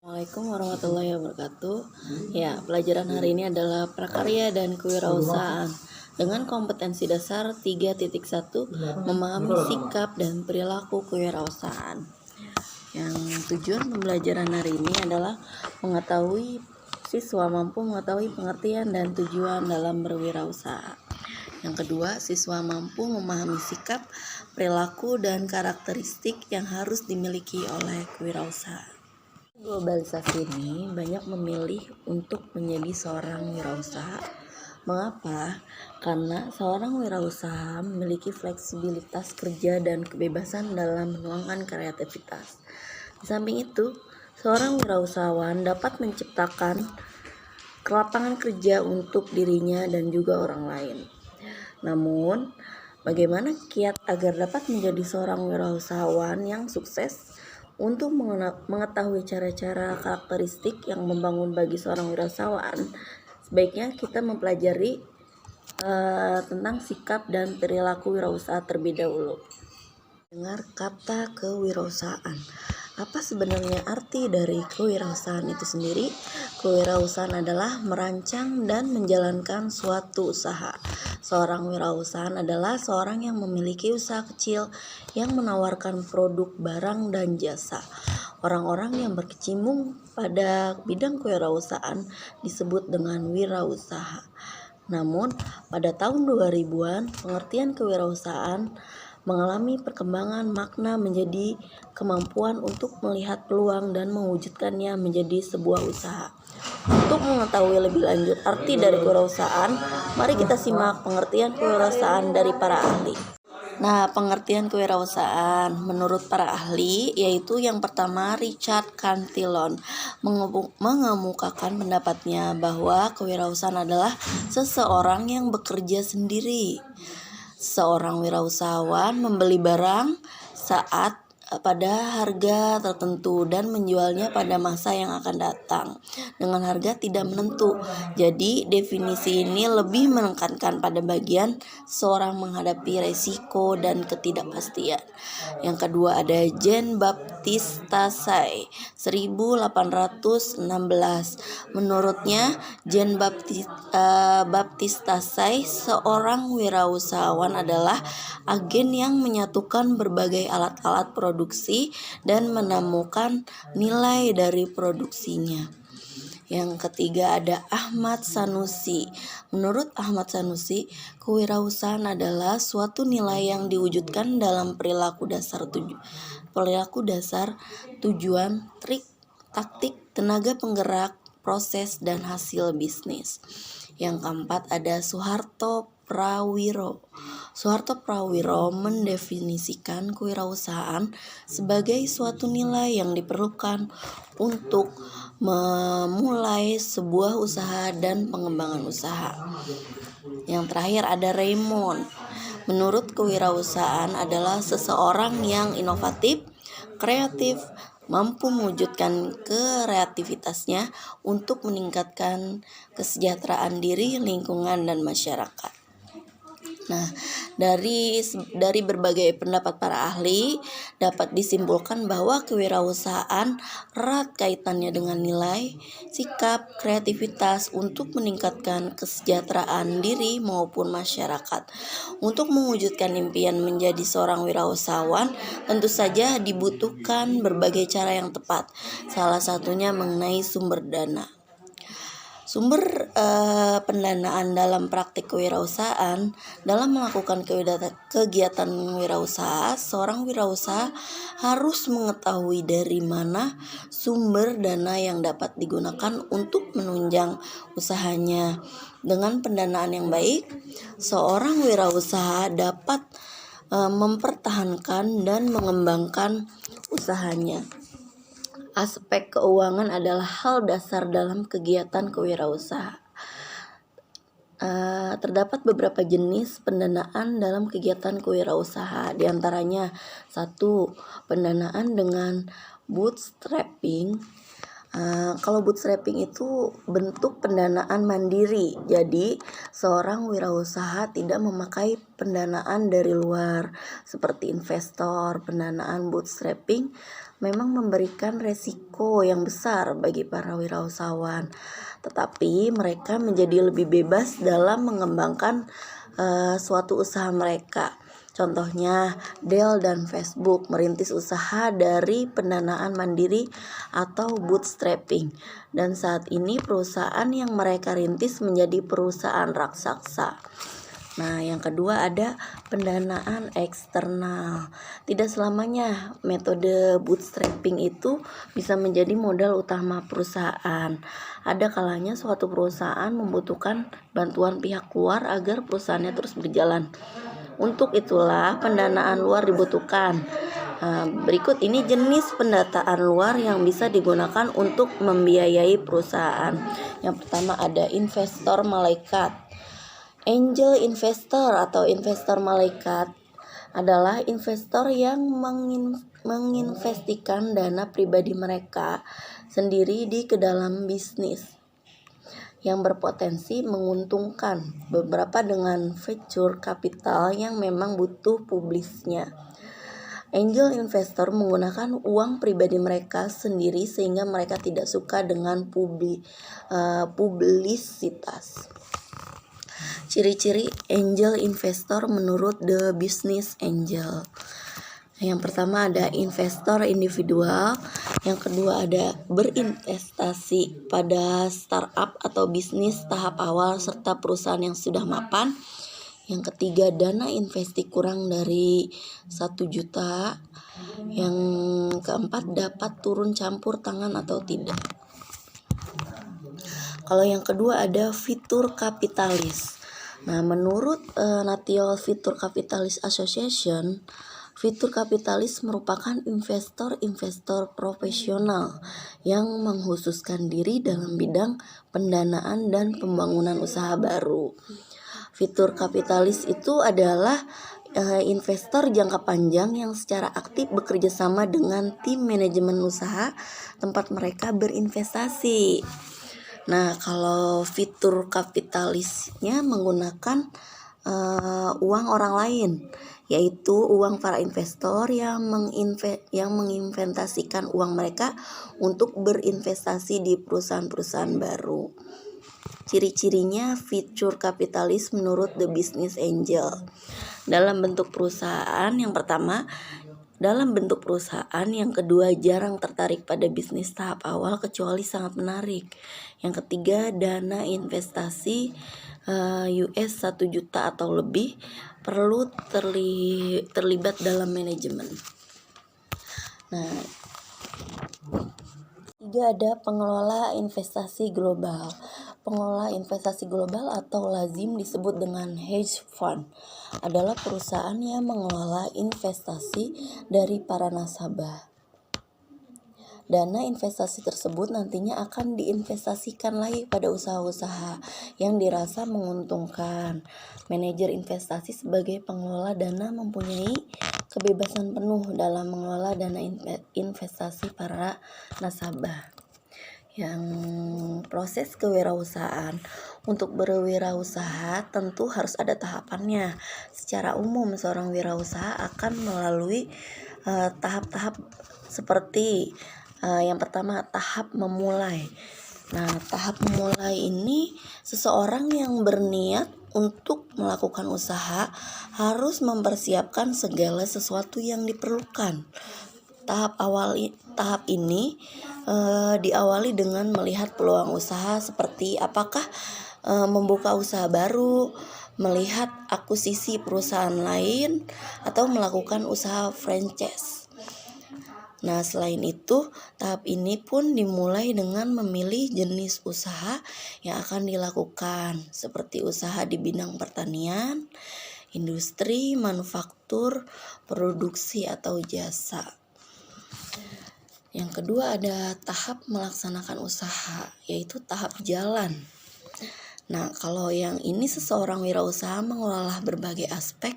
Assalamualaikum warahmatullahi wabarakatuh. Ya, pelajaran hari ini adalah prakarya dan kewirausahaan. Dengan kompetensi dasar 3.1 memahami sikap dan perilaku kewirausahaan. Yang tujuan pembelajaran hari ini adalah siswa mampu mengetahui pengertian dan tujuan dalam berwirausaha. Yang kedua, siswa mampu memahami sikap, perilaku, dan karakteristik yang harus dimiliki oleh kewirausaha. Globalisasi ini banyak memilih untuk menjadi seorang wirausaha. Mengapa? Karena seorang wirausaha memiliki fleksibilitas kerja dan kebebasan dalam menuangkan kreativitas. Di samping itu, seorang wirausahawan dapat menciptakan lapangan kerja untuk dirinya dan juga orang lain. Namun, bagaimana kiat agar dapat menjadi seorang wirausahawan yang sukses? Untuk mengetahui cara-cara karakteristik yang membangun bagi seorang wirausahawan, sebaiknya kita mempelajari tentang sikap dan perilaku wirausaha terlebih dahulu. Dengar kata kewirausahaan. Apa sebenarnya arti dari kewirausahaan itu sendiri? Kewirausahaan adalah merancang dan menjalankan suatu usaha. Seorang wirausahaan adalah seorang yang memiliki usaha kecil yang menawarkan produk, barang, dan jasa. Orang-orang yang berkecimpung pada bidang kewirausahaan disebut dengan wirausaha. Namun, pada tahun 2000-an, pengertian kewirausahaan mengalami perkembangan makna menjadi kemampuan untuk melihat peluang dan mewujudkannya menjadi sebuah usaha. Untuk mengetahui lebih lanjut arti dari kewirausahaan, mari kita simak pengertian kewirausahaan dari para ahli. Nah, pengertian kewirausahaan menurut para ahli yaitu yang pertama, Richard Cantillon mengemukakan pendapatnya bahwa kewirausahaan adalah seseorang yang bekerja sendiri. Seorang wirausahawan membeli barang pada harga tertentu dan menjualnya pada masa yang akan datang dengan harga tidak menentu. Jadi definisi ini lebih menekankan pada bagian seorang menghadapi resiko dan ketidakpastian. Yang kedua ada Jean Baptiste Say 1816. Menurutnya Jean Baptiste Say seorang wirausahawan adalah agen yang menyatukan berbagai alat-alat produksi dan menemukan nilai dari produksinya. Yang ketiga ada Ahmad Sanusi. Menurut Ahmad Sanusi, kewirausahaan adalah suatu nilai yang diwujudkan dalam perilaku dasar tujuan, trik, taktik, tenaga penggerak, proses, dan hasil bisnis. Yang keempat ada Soeharto Prawiro. Soeharto Prawiro mendefinisikan kewirausahaan sebagai suatu nilai yang diperlukan untuk memulai sebuah usaha dan pengembangan usaha. Yang terakhir ada Raymond. Menurut kewirausahaan adalah seseorang yang inovatif, kreatif, mampu mewujudkan kreativitasnya untuk meningkatkan kesejahteraan diri, lingkungan, dan masyarakat. Nah, dari berbagai pendapat para ahli dapat disimpulkan bahwa kewirausahaan erat kaitannya dengan nilai, sikap, kreativitas untuk meningkatkan kesejahteraan diri maupun masyarakat. Untuk mewujudkan impian menjadi seorang wirausahawan, tentu saja dibutuhkan berbagai cara yang tepat. Salah satunya mengenai sumber dana. Sumber pendanaan dalam praktik kewirausahaan. Dalam melakukan kegiatan wirausaha, seorang wirausaha harus mengetahui dari mana sumber dana yang dapat digunakan untuk menunjang usahanya. Dengan pendanaan yang baik, seorang wirausaha dapat mempertahankan dan mengembangkan usahanya. Aspek keuangan adalah hal dasar dalam kegiatan kewirausahaan. Terdapat beberapa jenis pendanaan dalam kegiatan kewirausahaan. Di antaranya 1. Pendanaan dengan bootstrapping. Kalau bootstrapping itu bentuk pendanaan mandiri. Jadi seorang wirausaha tidak memakai pendanaan dari luar seperti investor. Pendanaan bootstrapping memang memberikan resiko yang besar bagi para wirausahawan, tetapi mereka menjadi lebih bebas dalam mengembangkan suatu usaha mereka. Contohnya, Dell dan Facebook merintis usaha dari pendanaan mandiri atau bootstrapping, dan saat ini perusahaan yang mereka rintis menjadi perusahaan raksasa. Nah, yang kedua ada pendanaan eksternal. Tidak selamanya metode bootstrapping itu bisa menjadi modal utama perusahaan. Ada kalanya suatu perusahaan membutuhkan bantuan pihak luar agar perusahaannya terus berjalan. Untuk itulah pendanaan luar dibutuhkan. Berikut ini jenis pendanaan luar yang bisa digunakan untuk membiayai perusahaan. Yang pertama ada investor malaikat. Angel investor atau investor malaikat adalah investor yang menginvestasikan dana pribadi mereka sendiri ke dalam bisnis yang berpotensi menguntungkan, beberapa dengan venture capital yang memang butuh publisnya. Angel investor menggunakan uang pribadi mereka sendiri sehingga mereka tidak suka dengan publisitas. Ciri-ciri angel investor menurut The Business Angel. Yang pertama ada investor individual, yang kedua ada berinvestasi pada startup atau bisnis tahap awal serta perusahaan yang sudah mapan. Yang ketiga dana investasi kurang dari 1 juta. Yang keempat dapat turun campur tangan atau tidak. Kalau yang kedua ada fitur kapitalis. Nah, menurut National Venture Capitalist Association, fitur kapitalis merupakan investor profesional yang mengkhususkan diri dalam bidang pendanaan dan pembangunan usaha baru. Fitur kapitalis itu adalah investor jangka panjang yang secara aktif bekerja sama dengan tim manajemen usaha tempat mereka berinvestasi. Nah, kalau fitur kapitalisnya menggunakan uang orang lain, yaitu uang para investor yang menginvestasikan uang mereka untuk berinvestasi di perusahaan-perusahaan baru. Ciri-cirinya fitur kapitalis menurut The Business Angel. Dalam bentuk perusahaan, yang pertama dalam bentuk perusahaan, yang kedua jarang tertarik pada bisnis tahap awal kecuali sangat menarik. Yang ketiga dana investasi US 1 juta atau lebih perlu terlibat dalam manajemen. Nah, ketiga ada pengelola investasi global. Pengelola investasi global atau lazim disebut dengan hedge fund adalah perusahaan yang mengelola investasi dari para nasabah. Dana investasi tersebut nantinya akan diinvestasikan lagi pada usaha-usaha yang dirasa menguntungkan. Manajer investasi sebagai pengelola dana mempunyai kebebasan penuh dalam mengelola dana investasi para nasabah. Yang proses kewirausahaan. Untuk berwirausaha tentu harus ada tahapannya. Secara umum seorang wirausaha akan melalui tahap-tahap seperti yang pertama tahap memulai. Nah, tahap memulai ini seseorang yang berniat untuk melakukan usaha harus mempersiapkan segala sesuatu yang diperlukan. Tahap ini diawali dengan melihat peluang usaha seperti apakah membuka usaha baru, melihat akuisisi perusahaan lain, atau melakukan usaha franchise. Nah, selain itu, tahap ini pun dimulai dengan memilih jenis usaha yang akan dilakukan, seperti usaha di bidang pertanian, industri, manufaktur, produksi, atau jasa. Yang kedua ada tahap melaksanakan usaha, yaitu tahap jalan. Nah, kalau yang ini seseorang wirausaha mengelola berbagai aspek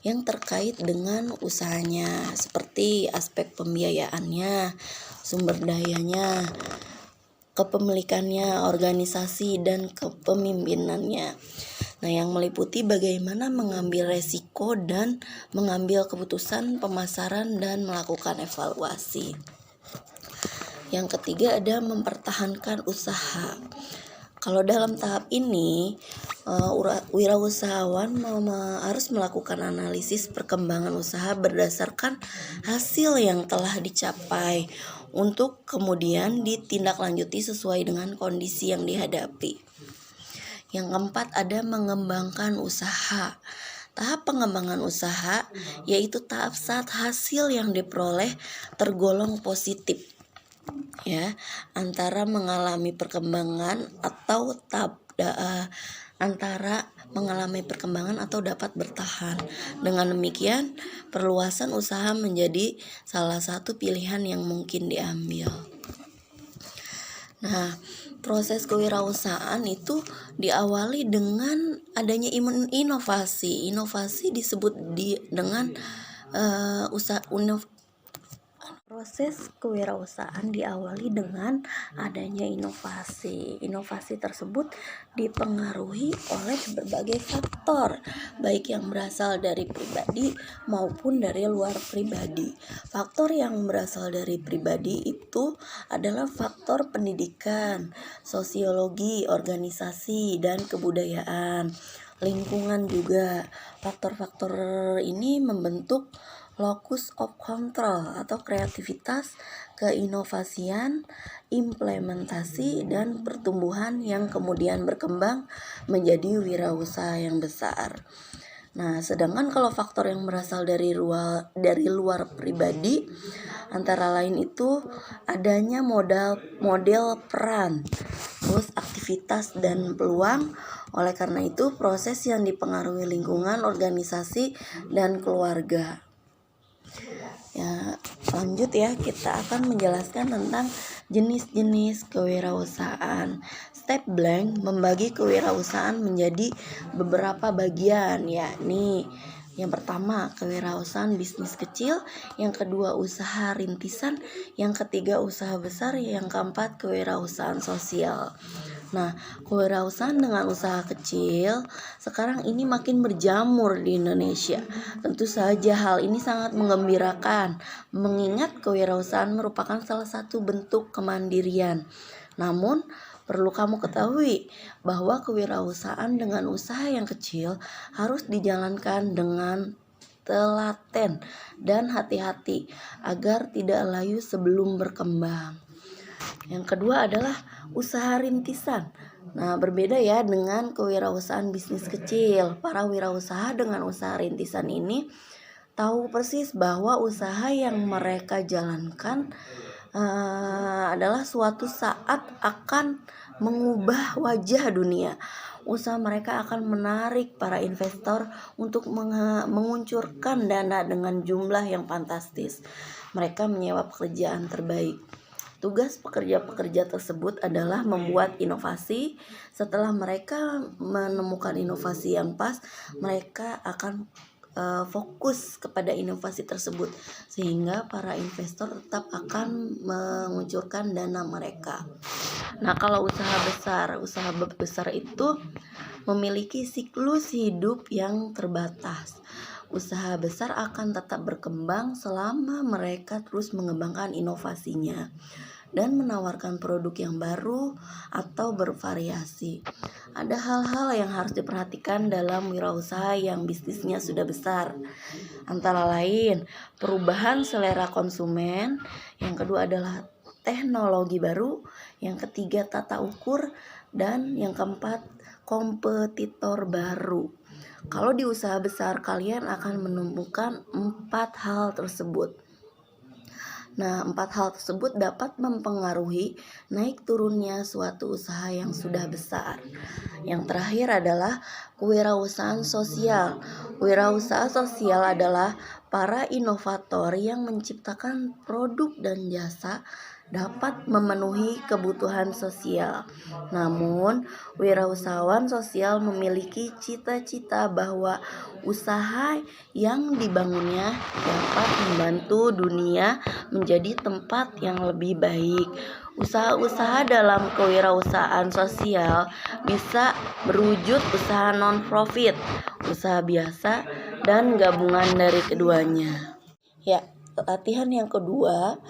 yang terkait dengan usahanya, seperti aspek pembiayaannya, sumber dayanya, kepemilikannya, organisasi, dan kepemimpinannya. Nah, yang meliputi bagaimana mengambil resiko dan mengambil keputusan pemasaran dan melakukan evaluasi. Yang ketiga ada mempertahankan usaha. Kalau dalam tahap ini, wirausahawan harus melakukan analisis perkembangan usaha berdasarkan hasil yang telah dicapai untuk kemudian ditindaklanjuti sesuai dengan kondisi yang dihadapi. Yang keempat ada mengembangkan usaha. Tahap pengembangan usaha yaitu tahap saat hasil yang diperoleh tergolong positif, ya, antara mengalami perkembangan atau dapat bertahan. Dengan demikian, perluasan usaha menjadi salah satu pilihan yang mungkin diambil. Nah, proses kewirausahaan itu diawali dengan adanya inovasi. Inovasi disebut dengan proses kewirausahaan diawali dengan adanya inovasi. Inovasi tersebut dipengaruhi oleh berbagai faktor, baik yang berasal dari pribadi maupun dari luar pribadi. Faktor yang berasal dari pribadi itu adalah faktor pendidikan, sosiologi, organisasi, dan kebudayaan. Lingkungan juga. Faktor-faktor ini membentuk locus of control atau kreativitas, keinovasian, implementasi, dan pertumbuhan yang kemudian berkembang menjadi wirausaha yang besar. Nah, sedangkan kalau faktor yang berasal dari luar pribadi, antara lain itu adanya model peran, terus aktivitas dan peluang. Oleh karena itu, proses yang dipengaruhi lingkungan, organisasi, dan keluarga. Ya, lanjut ya, kita akan menjelaskan tentang jenis-jenis kewirausahaan. Step Blank membagi kewirausahaan menjadi beberapa bagian, yakni yang pertama kewirausahaan bisnis kecil, yang kedua usaha rintisan, yang ketiga usaha besar, yang keempat kewirausahaan sosial. Nah, kewirausahaan dengan usaha kecil sekarang ini makin berjamur di Indonesia. Tentu saja hal ini sangat menggembirakan, mengingat kewirausahaan merupakan salah satu bentuk kemandirian. Namun, perlu kamu ketahui bahwa kewirausahaan dengan usaha yang kecil harus dijalankan dengan telaten dan hati-hati agar tidak layu sebelum berkembang. Yang kedua adalah usaha rintisan. Nah, berbeda ya dengan kewirausahaan bisnis kecil. Para wirausaha dengan usaha rintisan ini tahu persis bahwa usaha yang mereka jalankan adalah suatu saat akan mengubah wajah dunia. Usaha mereka akan menarik para investor untuk menguncurkan dana dengan jumlah yang fantastis. Mereka menyewa pekerjaan terbaik. Tugas pekerja-pekerja tersebut adalah membuat inovasi. Setelah mereka menemukan inovasi yang pas, mereka akan fokus kepada inovasi tersebut, sehingga para investor tetap akan menguncurkan dana mereka. Nah, kalau usaha besar itu memiliki siklus hidup yang terbatas. Usaha besar akan tetap berkembang selama mereka terus mengembangkan inovasinya dan menawarkan produk yang baru atau bervariasi. Ada hal-hal yang harus diperhatikan dalam wirausaha yang bisnisnya sudah besar. Antara lain, perubahan selera konsumen, yang kedua adalah teknologi baru, yang ketiga tata ukur, dan yang keempat kompetitor baru. Kalau di usaha besar, kalian akan menemukan 4 hal tersebut. Nah, 4 hal tersebut dapat mempengaruhi naik turunnya suatu usaha yang sudah besar. Yang terakhir adalah kewirausahaan sosial. Wirausaha sosial adalah para inovator yang menciptakan produk dan jasa dapat memenuhi kebutuhan sosial. Namun, wirausahawan sosial memiliki cita-cita bahwa usaha yang dibangunnya dapat membantu dunia menjadi tempat yang lebih baik. Usaha-usaha dalam kewirausahaan sosial bisa berwujud usaha non-profit, usaha biasa, dan gabungan dari keduanya. Ya, latihan yang kedua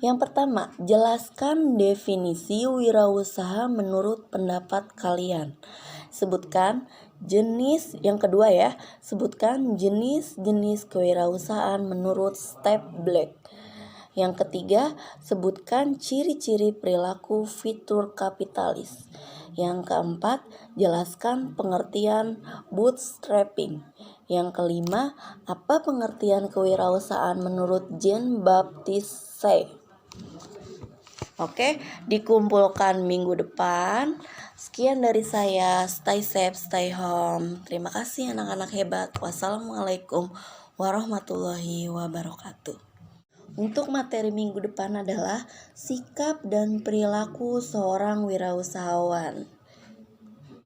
Yang pertama, jelaskan definisi wirausaha menurut pendapat kalian. Sebutkan jenis, yang kedua ya, sebutkan jenis-jenis kewirausahaan menurut Step Black. Yang ketiga, sebutkan ciri-ciri perilaku fitur kapitalis. Yang keempat, jelaskan pengertian bootstrapping. Yang kelima, apa pengertian kewirausahaan menurut Jean Baptiste Say? Oke, dikumpulkan minggu depan. Sekian dari saya, stay safe, stay home. Terima kasih anak-anak hebat. Wassalamualaikum warahmatullahi wabarakatuh. Untuk materi minggu depan adalah sikap dan perilaku seorang wirausahawan.